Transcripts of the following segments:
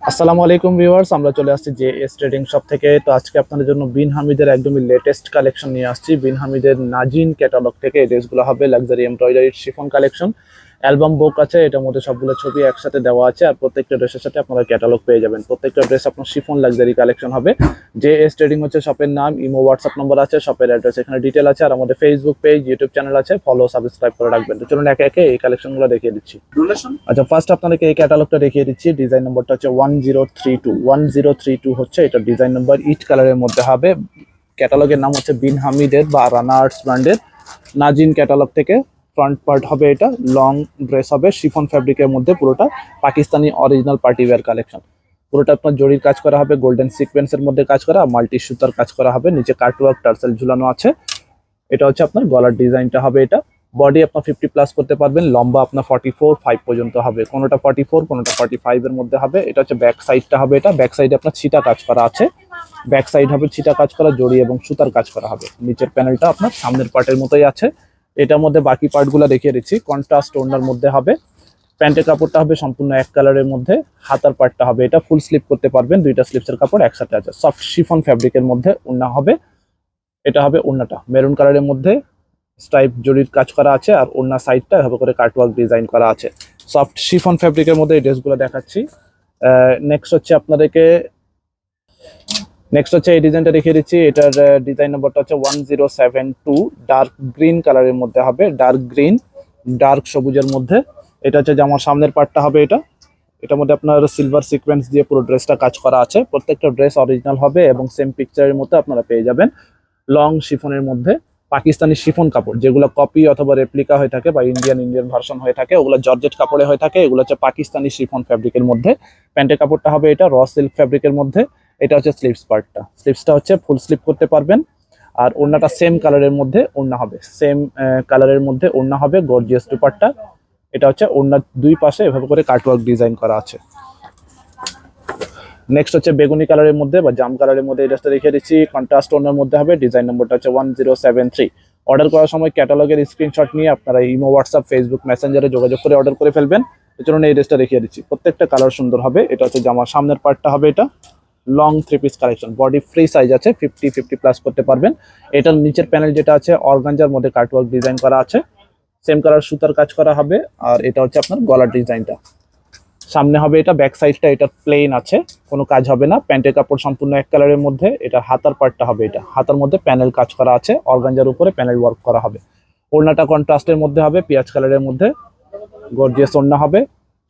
আসসালামু আলাইকুম ভিউয়ার্স, আমরা চলে আসছি জে এস ট্রেডিং শপ থেকে। তো আজকে আপনাদের জন্য বিন হামিদের একদমই লেটেস্ট কালেকশন নিয়ে আসছি। বিন হামিদের নাজিন ক্যাটালগ থেকে এই ড্রেসগুলো হবে luxury embroidery chiffon collection. Album book আছে, এটার মধ্যে সবগুলো ছবি একসাথে দেওয়া আছে, আর প্রত্যেকটা ড্রেসের সাথে আপনারা ক্যাটালগ পেয়ে যাবেন। প্রত্যেকটা ড্রেস আপনার শিফন লাক্সারি কালেকশন হবে। জে এস ট্রেডিং হচ্ছে শপের নাম, ইমো হোয়াটসঅ্যাপ নম্বর আছে, শপের অ্যাড্রেস এখানে ডিটেল আছে, আর আমাদের ফেসবুক পেজ ইউটিউব চ্যানেল আছে, ফলো সাবস্ক্রাইব করে রাখবেন। তো চলুন একে একে এই কালেকশনগুলো দেখিয়ে দিচ্ছি। আচ্ছা, ফার্স্ট আপনাদেরকে এই ক্যাটালগটা দেখিয়ে দিচ্ছি। ডিজাইন নম্বরটা হচ্ছে 1032 হচ্ছে এটা ডিজাইন নম্বর। ইট কালারের মধ্যে হবে। ক্যাটালগের নাম হচ্ছে বিন হামিদের বা রানা আর্টস ব্র্যান্ডের নাজিন ক্যাটালগ থেকে। ফ্রন্ট পার্ট হবে এটা, লং ড্রেস হবে শিফন ফ্যাব্রিকের মধ্যে, পুরোটা Pakistani original party wear collection. পুরোটা আপনার জরির কাজ করা হবে, গোল্ডেন সিকোয়েন্সের মধ্যে কাজ করা, মাল্টি সুতার কাজ করা হবে, নিচে কাটওয়ার্ক টার্সেল ঝুলানো আছে। এটা হচ্ছে আপনার গলার ডিজাইনটা হবে এটা। বডি আপনার 50+ করতে পারবেন, লম্বা আপনার 44-5 পর্যন্ত হবে, কোনোটা 44 কোনোটা 45 এর মধ্যে হবে। এটা হচ্ছে ব্যাক সাইডটা হবে এটা। ব্যাক সাইডে আপনার ছিটা কাজ করা আছে, ব্যাক সাইড হবে ছিটা কাজ করা, জড়ি এবং সুতার কাজ করা হবে। নিচের প্যানেলটা আপনার সামনের পার্টের মতোই আছে। এটার মধ্যে বাকি পার্টগুলো দেখিয়ে দিচ্ছি। কন্ট্রাস্ট ওড়নার মধ্যে হবে। প্যান্টের কাপড়টা হবে সম্পূর্ণ এক কালারের মধ্যে। হাতার পার্টটা হবে এটা, ফুল স্লিপ করতে পারবেন, দুইটা স্লিপসের কাপড় একসাথে আছে। সফট শিফন ফ্যাব্রিকের মধ্যে ওড়না হবে। এটা হবে ওড়নাটা মেরুন কালারের মধ্যে, স্ট্রাইপ জরির কাজ করা আছে, আর ওড়না সাইডটা এভাবে করে কাটওয়ার্ক ডিজাইন করা আছে। সফট শিফন ফ্যাব্রিকের মধ্যে এই ড্রেসগুলো দেখাচ্ছি। নেক্সট হচ্ছে আপনাদেরকে এই ডিজাইনটা দেখিয়ে দিচ্ছি। এটার ডিজাইন নম্বরটা হচ্ছে 1072। ডার্ক গ্রিন কালারের মধ্যে হবে, ডার্ক গ্রিন ডার্ক সবুজের মধ্যে। এটা হচ্ছে জামার সামনের পার্টটা হবে এটা। এটার মধ্যে আপনার সিলভার সিকোয়েন্স দিয়ে পুরো ড্রেসটা কাজ করা আছে। প্রত্যেকটা ড্রেস অরিজিনাল হবে এবং সেম পিকচারের মধ্যে আপনারা পেয়ে যাবেন। লং শিফনের মধ্যে পাকিস্তানি শিফন কাপড়, যেগুলো কপি অথবা রেপ্লিকা হয়ে থাকে বা ইন্ডিয়ান ভার্সন হয়ে থাকে, ওগুলো জর্জেট কাপড়ে হয়ে থাকে। এগুলো হচ্ছে পাকিস্তানি শিফন ফ্যাব্রিকের মধ্যে। প্যান্টের কাপড়টা হবে এটা র সিল্ক ফ্যাব্রিকের মধ্যে। এটা হচ্ছে স্লিভস পার্টটা, স্লিভসটা হচ্ছে ফুল স্লিপ করতে পারবেন। আর ওড়নাটা সেম কালারের মধ্যে ওড়না হবে, সেম কালারের মধ্যে ওড়না হবে, গর্জিয়াস দুপাট্টা। এটা হচ্ছে ওড়নার দুই পাশে এভাবে করে কাটওয়ার্ক ডিজাইন করা আছে। নেক্সট হচ্ছে বেগুনি কালারের মধ্যে বা জাম কালারের মধ্যে, এই ড্রেসটা দেখিয়ে দিচ্ছি। কন্ট্রাস্ট ওড়নার মধ্যে হবে। ডিজাইন নম্বরটা হচ্ছে 1073। অর্ডার করার সময় ক্যাটালগের স্ক্রিনশট নিয়ে আপনারা ইমো হোয়াটসঅ্যাপ ফেসবুক মেসেঞ্জারে যোগাযোগ করে অর্ডার করে ফেলবেন। এর জন্য এই ড্রেসটা দেখিয়ে দিচ্ছি। প্রত্যেকটা কালার সুন্দর হবে। এটা হচ্ছে জামার সামনের পার্টটা হবে এটা। Long 3 piece collection, body free size আছে, 50+ করতে পারবেন। এটার নিচের প্যানেল যেটা আছে অর্গানজার মধ্যে কাটওয়ার্ক ডিজাইন করা আছে, সেম কালার সুতার কাজ করা হবে। আর এটা হচ্ছে আপনার গলার ডিজাইনটা সামনে হবে এটা। ব্যাক সাইডটা এটা প্লেন আছে, কোনো কাজ হবে না। প্যান্টের কাপড় সম্পূর্ণ এক কালারের মধ্যে। এটা হাতার পার্টটা হবে এটা, হাতার মধ্যে প্যানেল কাজ করা আছে, অর্গানজার উপরে প্যানেল ওয়ার্ক করা হবে। ওড়নাটা কন্ট্রাস্টের মধ্যে হবে, পেঁয়াজ কালারের মধ্যে, গর্জিয়াস ওড়না হবে,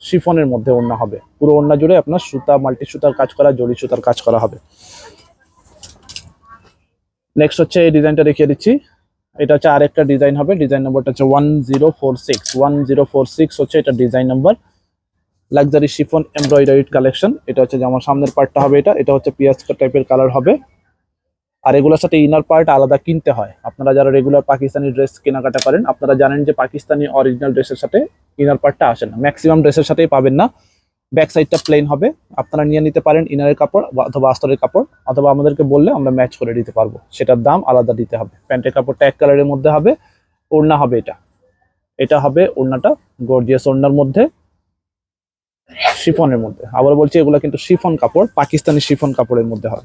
শিফনের মধ্যে ওড়না হবে। পুরো ওড়না জুড়ে আপনার সুতা মাল্টি সুতার কাজ করা, জড়ি সুতার কাজ করা হবে। নেক্সট হচ্ছে এই ডিজাইনটা দেখিয়ে দিচ্ছি। এটা হচ্ছে আরেকটা ডিজাইন হবে। ডিজাইন নাম্বারটা হচ্ছে 1046 হচ্ছে এটা design number. Luxury chiffon embroidery collection. এটা হচ্ছে জামার সামনের পার্টটা হবে এটা। এটা হচ্ছে পিয়াজ টাইপের কালার হবে। আর এগুলোর সাথে ইনার পার্ট আলাদা কিনতে হয়। আপনারা যারা রেগুলার পাকিস্তানি ড্রেস কেনাকাটা করেন, আপনারা জানেন যে পাকিস্তানি অরিজিনাল ড্রেসের সাথে ইনার পার্টটা আসে না, ম্যাক্সিমাম ড্রেসের সাথেই পাবেন না। ব্যাক সাইডটা প্লেন হবে। আপনারা নিয়ে নিতে পারেন ইনারের কাপড় অথবা আস্তরের কাপড়, অথবা আমাদেরকে বললে আমরা ম্যাচ করে দিতে পারবো, সেটার দাম আলাদা দিতে হবে। প্যান্টের কাপড়টা এক কালারের মধ্যে হবে। ওড়না হবে এটা, এটা হবে ওড়নাটা গর্জিয়াস ওড়নার মধ্যে, শিফনের মধ্যে। আবার বলছি, এগুলো কিন্তু শিফন কাপড়, পাকিস্তানি শিফন কাপড়ের মধ্যে হয়।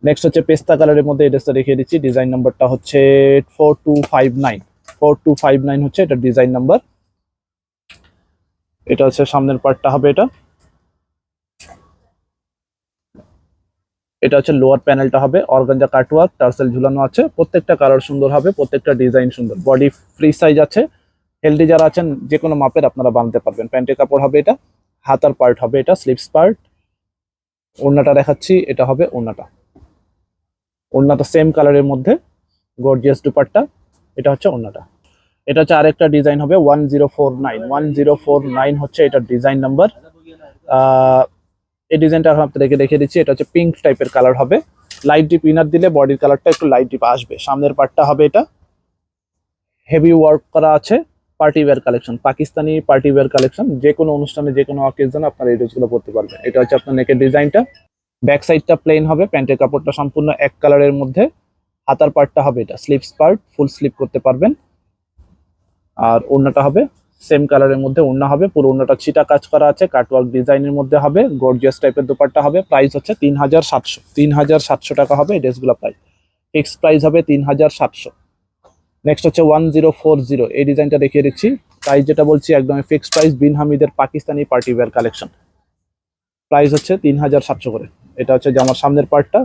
নেক্সট হচ্ছে পেস্তা কালারের মধ্যে, এই ড্রেসটা দেখিয়ে দিচ্ছি। ডিজাইন নাম্বারটা হচ্ছে 4259 হচ্ছে এটা ডিজাইন নাম্বার। এটা হচ্ছে সামনের পার্টটা হবে এটা। এটা হচ্ছে লোয়ার প্যানেলটা হবে, অর্গানজা কাটওয়ার্ক টার্সেল ঝুলানো আছে। প্রত্যেকটা কালার সুন্দর হবে, প্রত্যেকটা ডিজাইন সুন্দর। বডি ফ্রি সাইজ আছে, হেলদি যারা আছেন যে কোনো মাপের আপনারা বানাতে পারবেন। প্যান্টের কাপড় হবে এটা, হাতার পার্ট হবে এটা, স্লিভস পার্ট। ওড়নাটা দেখাচ্ছি, এটা হবে ওড়নাটা। ওড়নাটা সেম কালারের মধ্যে, গর্জিয়াস দুপাট্টা। এটা হচ্ছে ওড়নাটা। এটা হচ্ছে আরেকটা ডিজাইন হবে 1049 হচ্ছে এটা ডিজাইন নাম্বার। এই ডিজাইনটা এখন আপনাদেরকে দেখে দিচ্ছি। এটা হচ্ছে পিঙ্ক টাইপের কালার হবে। লাইট ডিপ ইনার দিলে বডির কালারটা একটু লাইট ডিপ আসবে। সামনের পার্টটা হবে এটা, হেভি ওয়ার্ক করা আছে। Party wear collection, Pakistani party wear collection. যে কোনো অনুষ্ঠানে যে কোনো অকেশনে আপনারা এই ড্রেসগুলো পরতে পারবেন। এটা হচ্ছে আপনার নেকের ডিজাইনটা। ব্যাক সাইডটা প্লেন হবে, প্যান্টের কাপড়টা সম্পূর্ণ এক কালারের মধ্যে। হাতার পার্টটা হবে এটা স্লিভস পার্ট, ফুল স্লিপ করতে পারবেন। আর ওড়নাটা হবে সেম কালারের মধ্যে ওড়না হবে, পুরো ওড়নাটা ছিটা কাজ করা আছে, কাটওয়ার্ক ডিজাইনের মধ্যে হবে, গর্জিয়াস টাইপের দোপাট্টা হবে। প্রাইস হচ্ছে 3700, 3700 টাকা হবে এই ড্রেসগুলো প্রাইস। ফিক্স প্রাইস হবে 3700। নেক্সট হচ্ছে 1040, এই ডিজাইনটা দেখিয়ে দিচ্ছি। প্রাইস যেটা বলছি একদমই ফিক্সড প্রাইস, বিন হামিদের Pakistani party wear collection. Price হচ্ছে 3700 করে। এটা হচ্ছে যে আমার সামনের পার্টটা,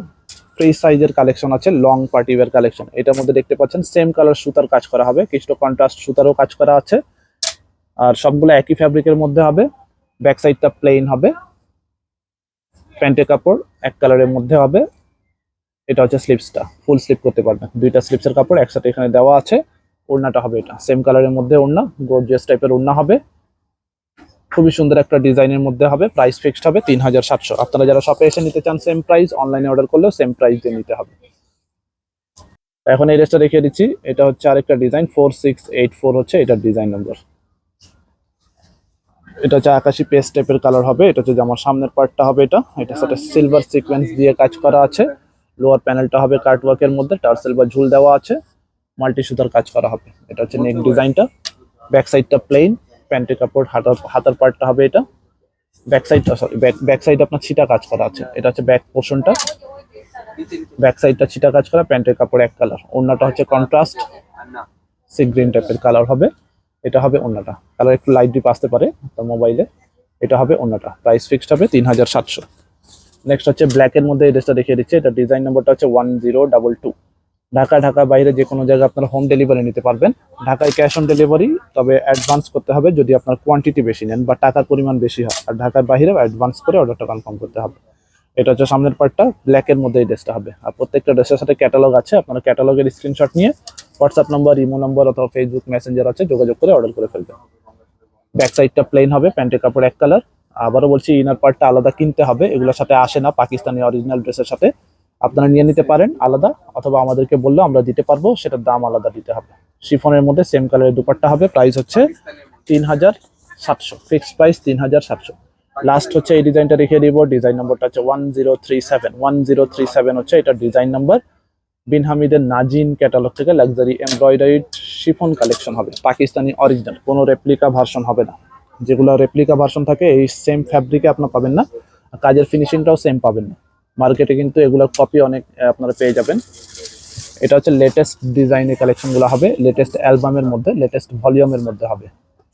ফ্রি সাইজের কালেকশন আছে, লং পার্টি ওয়্যার কালেকশন। এটার মধ্যে দেখতে পাচ্ছেন সেম কালার সুতার কাজ করা হবে, কিছু কন্ট্রাস্ট সুতারও কাজ করা আছে, আর সবগুলো একই ফ্যাব্রিকের মধ্যে হবে। ব্যাক সাইডটা প্লেন হবে, প্যান্টের কাপড় এক কালারের মধ্যে হবে। এটা হচ্ছে স্লিপসটা, ফুল স্লিপ করতে পারবেন, দুইটা স্লিপসের কাপড় একসাথে এখানে দেওয়া আছে। ওড়নাটা হবে এটা সেম কালারের মধ্যে ওড়না, গর্জিয়াস টাইপের ওড়না হবে, খুবই সুন্দর একটা ডিজাইনের মধ্যে হবে। প্রাইস ফিক্সড হবে 3700। আপনারা যারা শপে এসে নিতে চান সেম প্রাইস, অনলাইনে অর্ডার করলেও সেম প্রাইস দিয়ে নিতে হবে। এখন এই ড্রেসটা দেখিয়ে দিচ্ছি, এটা হচ্ছে আরেকটা ডিজাইন, 4684 হচ্ছে এটার ডিজাইন নম্বর। এটা হচ্ছে আকাশি পেস্ট টাইপের কালার হবে। এটা হচ্ছে যে আমার সামনের পার্টটা হবে, এটার সাথে সিলভার সিকোয়েন্স দিয়ে কাজ করা আছে। লোয়ার প্যানেলটা হবে কাটওয়ার্কের মধ্যে, টার্সেল বা ঝুল দেওয়া আছে, মাল্টি সুতার কাজ করা হবে। এটা হচ্ছে নেক ডিজাইনটা, ব্যাক সাইডটা প্লেন, প্যান্টের কাপড়, হাতার পার্টটা হবে এটা। ব্যাক সাইডটা সরি ব্যাক সাইড আপনার ছিটা কাজ করা আছে। এটা হচ্ছে ব্যাক পোর্শনটা, ব্যাক সাইডটা ছিটা কাজ করা, প্যান্টের কাপড় এক কালার। ওড়নাটা হচ্ছে কন্ট্রাস্ট সি গ্রিন টাইপের কালার হবে। এটা হবে ওড়নাটা, কালার একটু লাইট ডিপ আসতে পারে আপনার মোবাইলে। এটা হবে ওড়নাটা, প্রাইস ফিক্সড হবে 3700। নেক্সট হচ্ছে ব্ল্যাকের মধ্যে এই ড্রেসটা দেখিয়ে দিচ্ছে। এটা ডিজাইন নম্বরটা হচ্ছে 1022। ঢাকা বাইরে যে কোনো জায়গায় আপনারা হোম ডেলিভারি নিতে পারবেন। ঢাকায় ক্যাশ অন ডেলিভারি, তবে অ্যাডভান্স করতে হবে যদি আপনার কোয়ান্টিটি বেশি নেন বা টাকার পরিমাণ বেশি হয়। আর ঢাকার বাইরেও অ্যাডভান্স করে অর্ডারটা কনফার্ম করতে হবে। এটা হচ্ছে সামনের পার্টটা, ব্ল্যাকের মধ্যে এই ড্রেসটা হবে। আর প্রত্যেকটা ড্রেসের সাথে ক্যাটালগ আছে, আপনারা ক্যাটালগের স্ক্রিনশট নিয়ে হোয়াটসঅ্যাপ নম্বর, ইমো নম্বর অথবা ফেসবুক মেসেঞ্জার আছে, যোগাযোগ করে অর্ডার করে ফেলবেন। ব্যাক সাইডটা প্লেন হবে, প্যান্টের কাপড় এক কালার। আবারও বলছি, ইনার পার্টটা আলাদা কিনতে হবে, এগুলোর সাথে আসে না পাকিস্তানি অরিজিনাল ড্রেসের সাথে। আপনারা নিয়ে নিতে পারেন আলাদা, অথবা আমাদেরকে বললেও আমরা দিতে পারবো, সেটার দাম আলাদা দিতে হবে। শিফনের মধ্যে সেম কালারের দুপাট্টা হবে, প্রাইস হচ্ছে 3700, ফিক্সড প্রাইস 3700। লাস্ট হচ্ছে এই ডিজাইনটা রেখে দিব, ডিজাইন নম্বরটা হচ্ছে 1037 হচ্ছে এটা ডিজাইন নাম্বার। বিন হামিদের নাজিন ক্যাটালগ থেকে লাক্সারি এমব্রয়ডারিড শিফন কালেকশন হবে, পাকিস্তানি অরিজিনাল, কোনো রেপ্লিকা ভার্সন হবে না। যেগুলো রেপ্লিকা ভার্সন থাকে এই সেম ফ্যাব্রিকে আপনারা পাবেন না, কাজের ফিনিশিংটাও সেম পাবেন না। মার্কেটে কিন্তু এগুলোর কপি অনেক আপনারা পেয়ে যাবেন। এটা হচ্ছে লেটেস্ট ডিজাইনের কালেকশনগুলো হবে, লেটেস্ট অ্যালবামের মধ্যে, লেটেস্ট ভলিউমের মধ্যে হবে।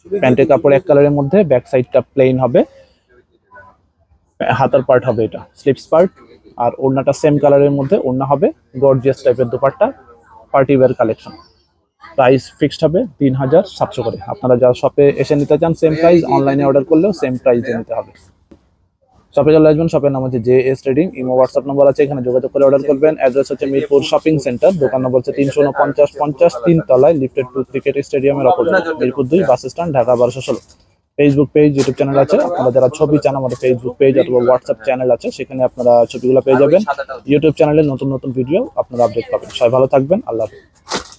প্যান্টের কাপড় এক কালারের মধ্যে, ব্যাক সাইডটা প্লেন হবে, হাতার পার্ট হবে এটা স্লিপস পার্ট, আর ওড়নাটা সেম কালারের মধ্যে ওড়না হবে, গর্জিয়াস টাইপের dupatta, party wear collection. Price fixed হবে 3700 করে। আপনারা যারা শপে এসে নিতে চান সেম প্রাইস, অনলাইনে অর্ডার করলেও সেম প্রাইস দিয়ে নিতে হবে। শপে চলে আসবেন, শপের নাম হচ্ছে JS ট্রেডিং, ইমো হোয়াটসঅ্যাপ নম্বর আছে, এখানে যোগাযোগ করে অর্ডার করবেন। অ্যাড্রেস হচ্ছে মিরপুর শপিং সেন্টার, দোকান নম্বর হচ্ছে 34950 3 তলায়, লিফটেড 2 ক্রিকেট স্টেডিয়ামের opposite, Mirpur 2 bus stand, Dhaka 1216। Facebook page, YouTube channel আছে। আপনারা যারা ছবি চান, আমাদের ফেসবুক পেজ অথবা হোয়াটসঅ্যাপ চ্যানেল আছে, সেখানে আপনারা ছবিগুলো পেয়ে যাবেন। ইউটিউব চ্যানেলে নতুন নতুন ভিডিও আপনারা আপডেট পাবেন। সবাই ভালো থাকবেন, আল্লাহ হাফেজ।